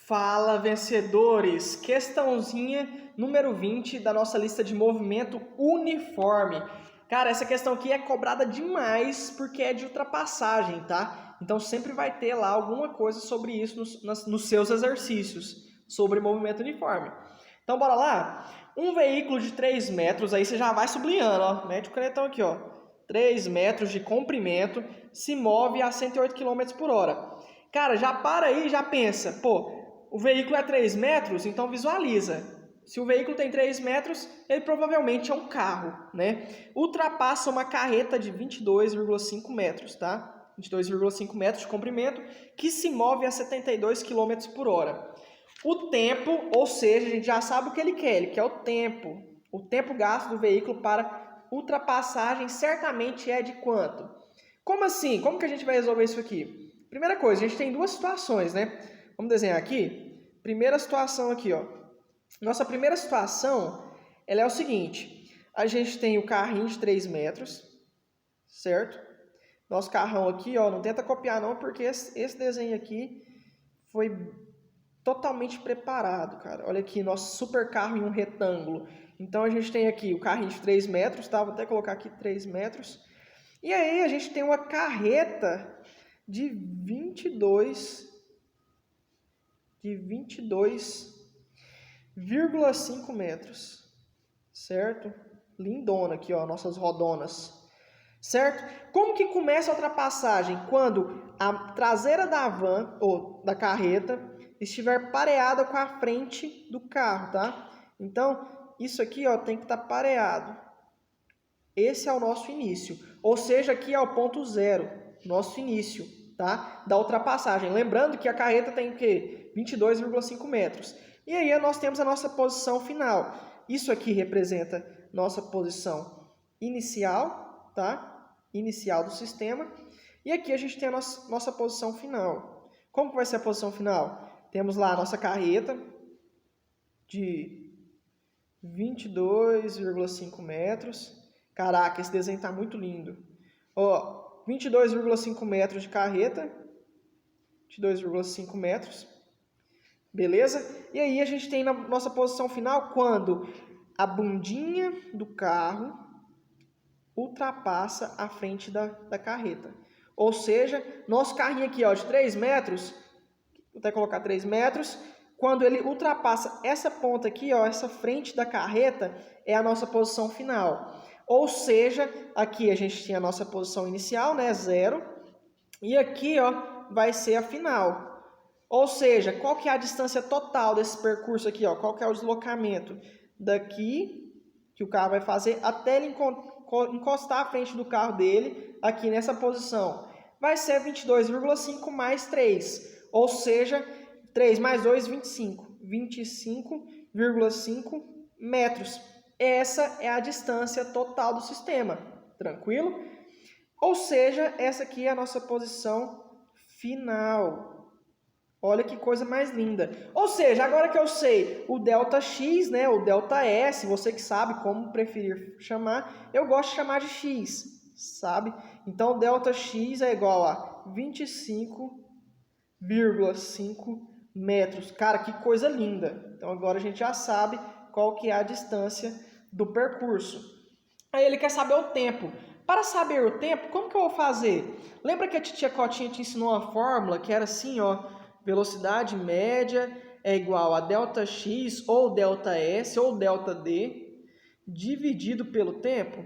Fala, vencedores! Questãozinha número 20 da nossa lista de movimento uniforme. Cara, essa questão aqui é cobrada demais porque é de ultrapassagem, tá? Então sempre vai ter lá alguma coisa sobre isso nos seus exercícios, sobre movimento uniforme. Então bora lá? Um veículo de 3 metros, aí você já vai sublinhando, ó. Mete o canetão aqui, ó. 3 metros de comprimento, se move a 108 km por hora. Cara, já para aí e já pensa, pô, o veículo é 3 metros, então visualiza. Se o veículo tem 3 metros, ele provavelmente é um carro, né? Ultrapassa uma carreta de 22,5 metros, tá? 22,5 metros de comprimento, que se move a 72 km por hora. O tempo, ou seja, a gente já sabe o que ele quer o tempo. O tempo gasto do veículo para ultrapassagem certamente é de quanto? Como assim? Como que a gente vai resolver isso aqui? Primeira coisa, a gente tem duas situações, né? Vamos desenhar aqui. Primeira situação aqui, ó. Nossa primeira situação, ela é o seguinte. A gente tem o carrinho de 3 metros, certo? Nosso carrão aqui, ó, não tenta copiar não, porque esse desenho aqui foi totalmente preparado, cara. Olha aqui, nosso super carro em um retângulo. Então a gente tem aqui o carrinho de 3 metros, tá? Vou até colocar aqui 3 metros. E aí a gente tem uma carreta de 22,5 metros, certo? Lindona aqui, ó, nossas rodonas, certo? Como que começa a ultrapassagem? Quando a traseira da van, ou da carreta, estiver pareada com a frente do carro, tá? Então, isso aqui, ó, tem que estar pareado. Esse é o nosso início, ou seja, aqui é o ponto zero, nosso início, tá? Da ultrapassagem. Lembrando que a carreta tem o quê? 22,5 metros. E aí nós temos a nossa posição final. Isso aqui representa nossa posição inicial, tá? Inicial do sistema. E aqui a gente tem a nossa posição final. Como que vai ser a posição final? Temos lá a nossa carreta de 22,5 metros. Caraca, esse desenho está muito lindo. Ó, 22,5 metros de carreta. 22,5 metros. Beleza? E aí a gente tem na nossa posição final quando a bundinha do carro ultrapassa a frente da carreta. Ou seja, nosso carrinho aqui, ó, de 3 metros, vou até colocar 3 metros, quando ele ultrapassa essa ponta aqui, ó, essa frente da carreta, é a nossa posição final. Ou seja, aqui a gente tinha a nossa posição inicial, né, 0, e aqui, ó, vai ser a final. Ou seja, qual que é a distância total desse percurso aqui, ó? Qual que é o deslocamento daqui que o carro vai fazer até ele encostar a frente do carro dele aqui nessa posição? Vai ser 22,5 mais 3, ou seja, 3 mais 2, 25. 25,5 metros. Essa é a distância total do sistema, tranquilo? Ou seja, essa aqui é a nossa posição final. Olha que coisa mais linda. Ou seja, agora que eu sei o ΔX, né, o ΔS, você que sabe como preferir chamar, eu gosto de chamar de X, sabe? Então, ΔX é igual a 25,5 metros. Cara, que coisa linda. Então, agora a gente já sabe qual que é a distância do percurso. Aí ele quer saber o tempo. Para saber o tempo, como que eu vou fazer? Lembra que a titia Cotinha te ensinou uma fórmula que era assim, ó, velocidade média é igual a ΔX ou ΔS ou ΔD dividido pelo tempo.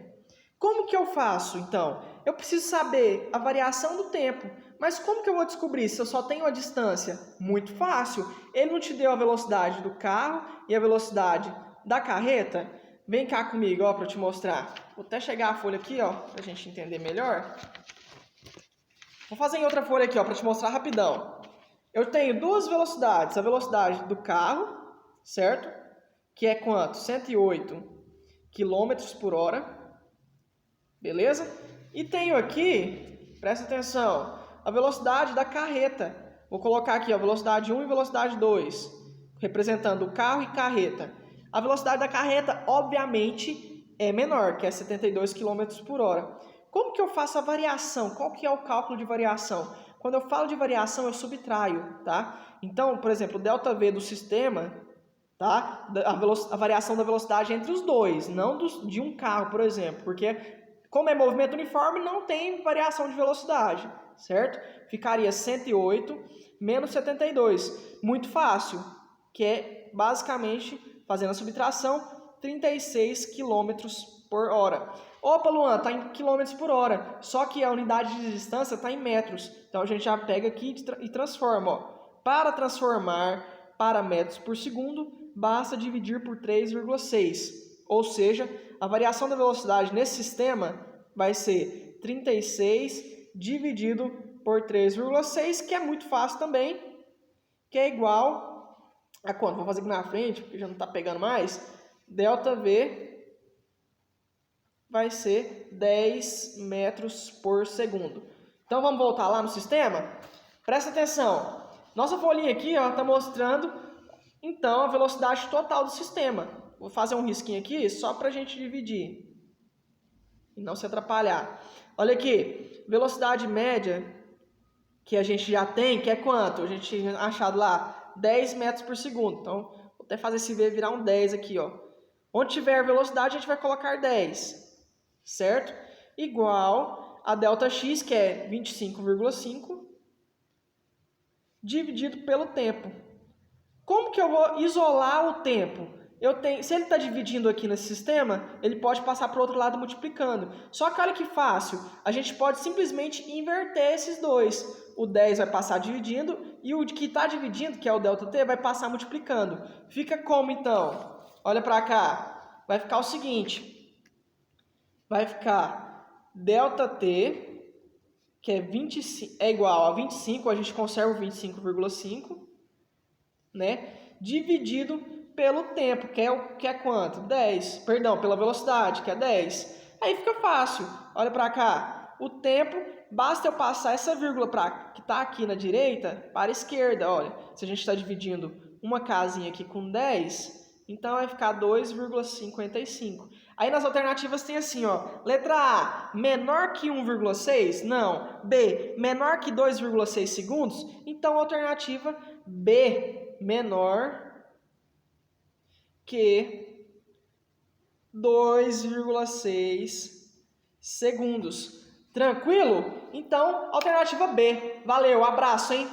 Como que eu faço, então? Eu preciso saber a variação do tempo. Mas como que eu vou descobrir se eu só tenho a distância? Muito fácil. Ele não te deu a velocidade do carro e a velocidade da carreta? Vem cá comigo, ó, para eu te mostrar. Vou até chegar a folha aqui, ó, para a gente entender melhor. Vou fazer em outra folha aqui, ó, para te mostrar rapidão. Eu tenho duas velocidades. A velocidade do carro, certo? Que é quanto? 108 km por hora. Beleza? E tenho aqui, presta atenção, a velocidade da carreta. Vou colocar aqui, ó, velocidade 1 e velocidade 2, representando o carro e carreta. A velocidade da carreta, obviamente, é menor, que é 72 km por hora. Como que eu faço a variação? Qual que é o cálculo de variação? Quando eu falo de variação, eu subtraio, tá? Então, por exemplo, o ΔV do sistema, tá? A variação da velocidade entre os dois, não de um carro, por exemplo, porque como é movimento uniforme, não tem variação de velocidade, certo? Ficaria 108 menos 72. Muito fácil, que é basicamente, fazendo a subtração, 36 km por hora. Opa, Luan, está em quilômetros por hora, só que a unidade de distância está em metros. Então a gente já pega aqui e transforma. Ó. Para transformar para metros por segundo, basta dividir por 3,6. Ou seja, a variação da velocidade nesse sistema vai ser 36 dividido por 3,6, que é muito fácil também, que é igual a quanto? Vou fazer aqui na frente, porque já não está pegando mais. ΔV vai ser 10 metros por segundo. Então vamos voltar lá no sistema? Presta atenção. Nossa folhinha aqui está mostrando então a velocidade total do sistema. Vou fazer um risquinho aqui só para a gente dividir e não se atrapalhar. Olha aqui, velocidade média que a gente já tem, que é quanto? A gente tinha achado lá 10 metros por segundo. Então vou até fazer esse V virar um 10 aqui, ó. Onde tiver velocidade a gente vai colocar 10. Certo? Igual a ΔX, que é 25,5, dividido pelo tempo. Como que eu vou isolar o tempo? Se ele está dividindo aqui nesse sistema, ele pode passar para o outro lado multiplicando. Só que olha que fácil, a gente pode simplesmente inverter esses dois. O 10 vai passar dividindo e o que está dividindo, que é o ΔT, vai passar multiplicando. Fica como então? Olha para cá. Vai ficar o seguinte. Vai ficar ΔT, que é igual a 25, a gente conserva o 25,5, né? Dividido pelo tempo, que é quanto? 10. Perdão, pela velocidade, que é 10. Aí fica fácil. Olha para cá. O tempo, basta eu passar essa vírgula que está aqui na direita para a esquerda. Olha, se a gente está dividindo uma casinha aqui com 10, então vai ficar 2,55. Aí nas alternativas tem assim, ó, letra A, menor que 1,6? Não. B, menor que 2,6 segundos? Então, alternativa B, menor que 2,6 segundos. Tranquilo? Então, alternativa B. Valeu, abraço, hein?